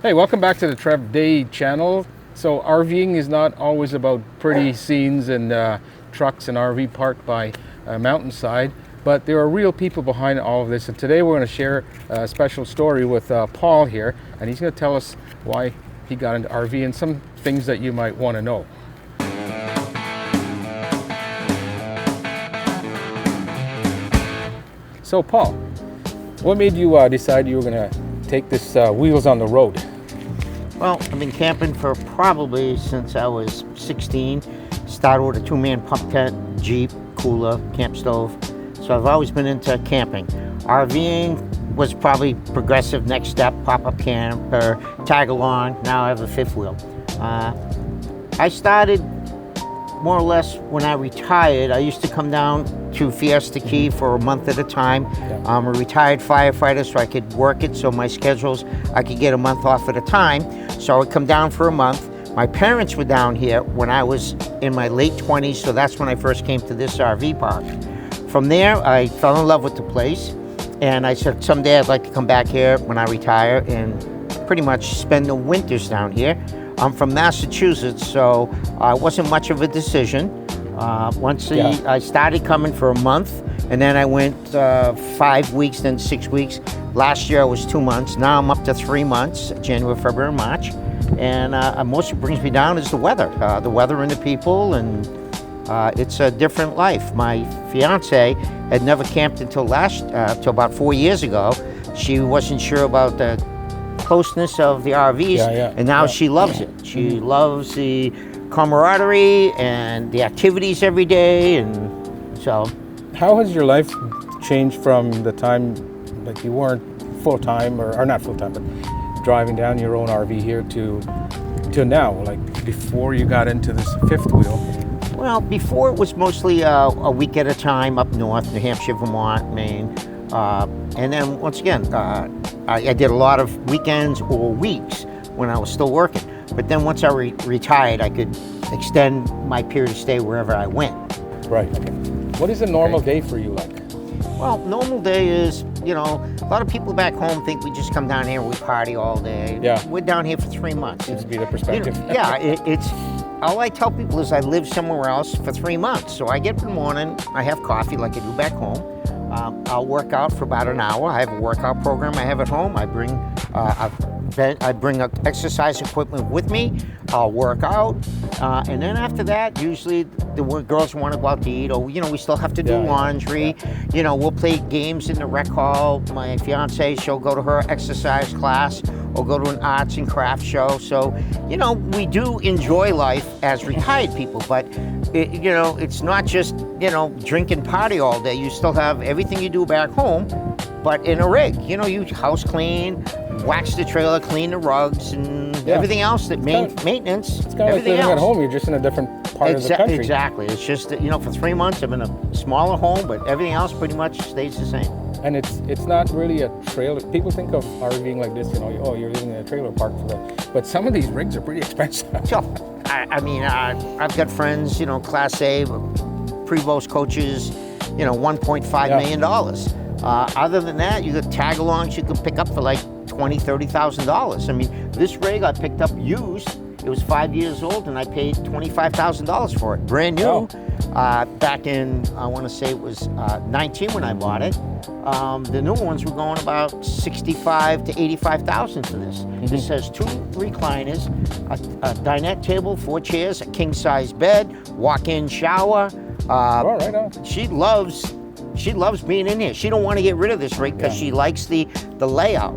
Hey, welcome back to the Trev Day channel. So RVing is not always about pretty scenes and trucks and RV parked by a mountainside, but there are real people behind all of this. And today we're going to share a special story with Paul here, and he's going to tell us why he got into RV and some things that you might want to know. So Paul, what made you decide you were going to take this wheels on the road? Well, I've been camping for probably since I was 16. Started with a two-man pump tent, Jeep, cooler, camp stove. So I've always been into camping. RVing was probably progressive next step, pop-up camper, tag along. Now I have a fifth wheel. I started more or less when I retired. I used to come down to Fiesta Key for a month at a time. I'm a retired firefighter, so I could work it, so my schedules, I could get a month off at a time. So I would come down for a month. My parents were down here when I was in my late 20s, so that's when I first came to this RV park. From there, I fell in love with the place, and I said someday I'd like to come back here when I retire and pretty much spend the winters down here. I'm from Massachusetts, so it wasn't much of a decision. I started coming for a month, and then I went 5 weeks, then 6 weeks. Last year I was 2 months. Now I'm up to 3 months, January, February, March. And most of what brings me down is the weather and the people, and it's a different life. My fiance had never camped until about 4 years ago. She wasn't sure about the closeness of the RVs, and now she loves it. She loves the camaraderie and the activities every day, and so. How has your life changed from the time like you weren't full-time, or not full-time, but driving down your own RV here to now, like before you got into this fifth wheel? Well, before it was mostly a week at a time up north, New Hampshire, Vermont, Maine. And then once again, I did a lot of weekends or weeks when I was still working. But then once I retired, I could extend my period of stay wherever I went. Right. Okay. What is a normal day for you like? Well, normal day is, a lot of people back home think we just come down here and we party all day. Yeah. We're down here for 3 months. Seems to be the perspective. It's all I tell people is I live somewhere else for 3 months. So I get up in the morning, I have coffee like I do back home. I'll work out for about an hour. I have a workout program I have at home. I bring exercise equipment with me. I'll work out, and then after that, usually the girls want to go out to eat, or we still have to do laundry. We'll play games in the rec hall. My fiance, she'll go to her exercise class or go to an arts and crafts show. So, we do enjoy life as retired people, but it's not just drink and party all day. You still have everything you do back home, but in a rig. You house clean, wax the trailer, clean the rugs, and everything else that maintenance. It's kind of like living at home. You're just in a different part of the country. Exactly. It's just that, for 3 months I'm in a smaller home, but everything else pretty much stays the same. And it's not really a trailer. People think of RVing like this, you're living in a trailer park for that. But some of these rigs are pretty expensive. So, I've got friends, Class A, Prevost coaches, $1.5 million. Other than that, you got tag-alongs you can pick up for like $20,000, $30,000. This rig I picked up used. It was 5 years old, and I paid $25,000 for it, brand new. Back in, I want to say it was 19 when I bought it. The new ones were going about $65,000 to $85,000 for this. This has 2 recliners, a dinette table, 4 chairs, a king-size bed, walk-in shower. Right on. She loves being in here. She don't want to get rid of this rig because she likes the layout.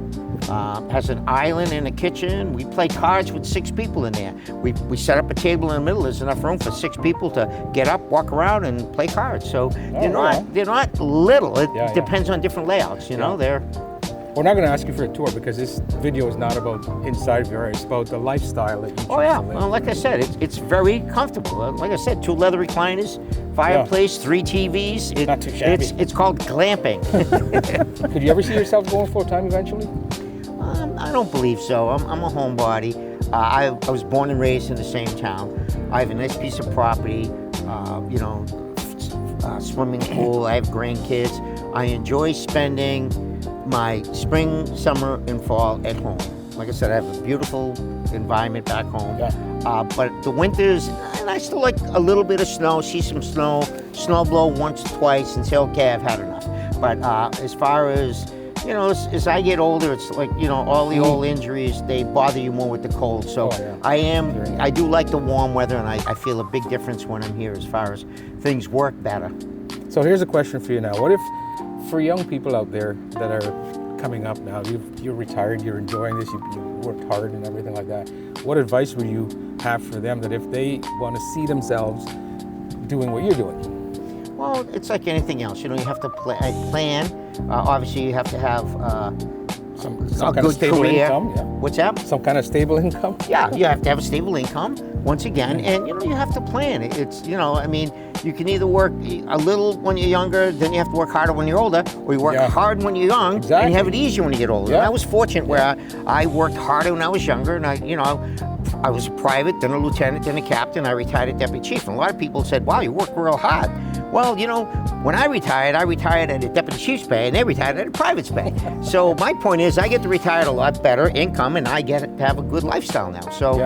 Has an island and a kitchen. We play cards with 6 people in there. We set up a table in the middle. There's enough room for 6 people to get up, walk around, and play cards. So they're not little. It depends on different layouts. We're not going to ask you for a tour because this video is not about inside of your RV. It's about the lifestyle that you choose to live. Well, like I said, it's very comfortable. Like I said, 2 leather recliners, fireplace, 3 TVs. Not too shabby. It's called glamping. Could you ever see yourself going full-time eventually? I don't believe so. I'm a homebody. I was born and raised in the same town. I have a nice piece of property, swimming pool. I have grandkids. I enjoy spending my spring, summer, and fall at home. Like I said, I have a beautiful environment back home. Yeah. But the winters, and I still like a little bit of snow, see some snow blow once or twice and say, okay, I've had enough. But as far as, you know, as I get older, it's like, you know, all the old injuries, they bother you more with the cold. So I do like the warm weather, and I feel a big difference when I'm here as far as things work better. So here's a question for you now. What if, for young people out there that are coming up now, you're retired, you're enjoying this, you worked hard and everything like that, what advice would you have for them that if they want to see themselves doing what you're doing? Well, it's like anything else. You know, you have to plan. Obviously, you have to have Some a kind of good stable career. income? Yeah. What's that? Some kind of stable income? Yeah, you have to have a stable income, once again, and, you know, you have to plan. It's, you know, I mean, you can either work a little when you're younger, then you have to work harder when you're older, or you work hard when you're young, and you have it easier when you get older. And I was fortunate where I worked harder when I was younger, and I was a private, then a lieutenant, then a captain. I retired as deputy chief, and a lot of people said, wow, you work real hard. Well, you know, when I retired at a deputy chief's pay, and they retired at a private's pay. So my point is, I get to retire at a lot better income, and I get to have a good lifestyle now. So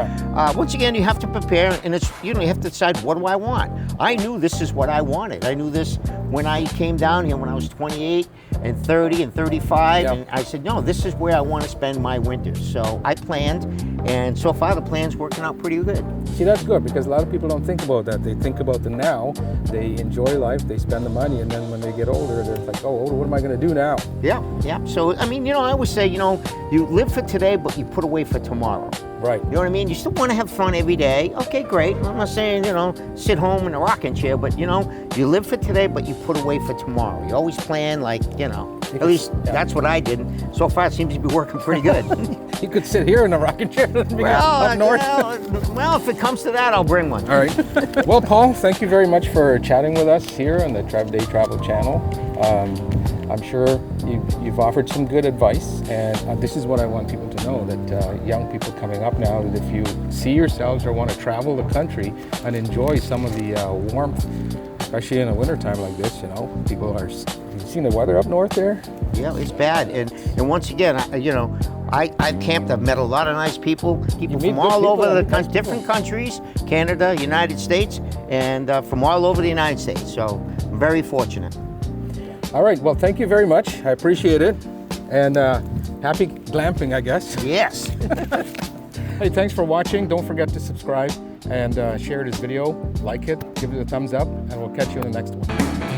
once again, you have to prepare, and it's, you know, you have to decide, what do I want? I knew this is what I wanted. I knew this when I came down here when I was 28 and 30 and 35, and I said, no, this is where I want to spend my winters. So I planned, and so far the plan's working out pretty good. See, that's good, because a lot of people don't think about that. They think about the now, they enjoy life, they spend the money, and then when they get older, they're like, oh, what am I going to do now? Yeah. So, I mean, you know, I always say, you know, you live for today, but you put away for tomorrow. Right. You know what I mean? You still want to have fun every day. Okay, great. I'm not saying, you know, sit home in a rocking chair, but, you know, you live for today, but you put away for tomorrow. You always plan, like, you know, at least that's what I did. And so far, it seems to be working pretty good. You could sit here in a rocking chair up north. Well, if it comes to that, I'll bring one. All right. Well, Paul, thank you very much for chatting with us here on the Day Travel channel. I'm sure you've offered some good advice, and this is what I want people to know, that young people coming up now, that if you see yourselves or want to travel the country and enjoy some of the warmth, especially in a wintertime like this, you know, people are, you've seen the weather up north there? Yeah, it's bad. And once again, you know, I've camped, I've met a lot of nice people from all over the country, different countries, Canada, United States, and from all over the United States. So I'm very fortunate. All right, well, thank you very much. I appreciate it. And happy glamping, I guess. Yes. Hey, thanks for watching. Don't forget to subscribe and share this video, like it, give it a thumbs up, and we'll catch you in the next one.